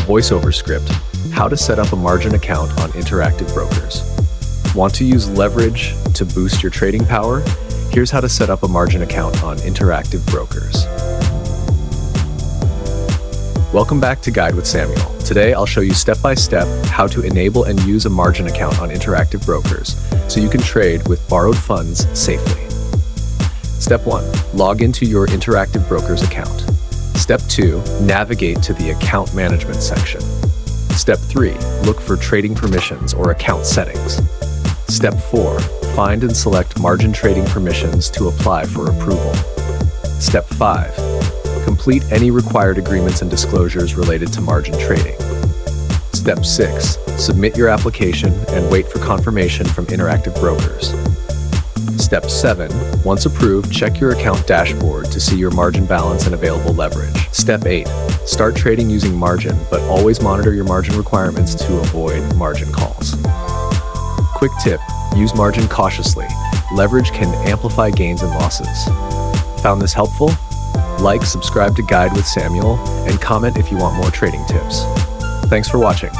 voiceover script, how to set up a margin account on Interactive Brokers. Want to use leverage to boost your trading power? Here's how to set up a margin account on Interactive Brokers. Welcome back to Guide with Samuel. Today I'll show you step-by-step how to enable and use a margin account on Interactive Brokers so you can trade with borrowed funds safely. Step 1. Log into your Interactive Brokers account. Step 2. Navigate to the Account Management section. Step 3. Look for trading permissions or account settings. Step 4. Find and select margin trading permissions to apply for approval. Step 5. Complete any required agreements and disclosures related to margin trading. Step 6. Submit your application and wait for confirmation from Interactive Brokers. Step 7. Once approved, check your account dashboard to see your margin balance and available leverage. Step 8. Start trading using margin, but always monitor your margin requirements to avoid margin calls. Quick tip: use margin cautiously. Leverage can amplify gains and losses. Found this helpful? Like, subscribe to Guide with Samuel, and comment if you want more trading tips. Thanks for watching.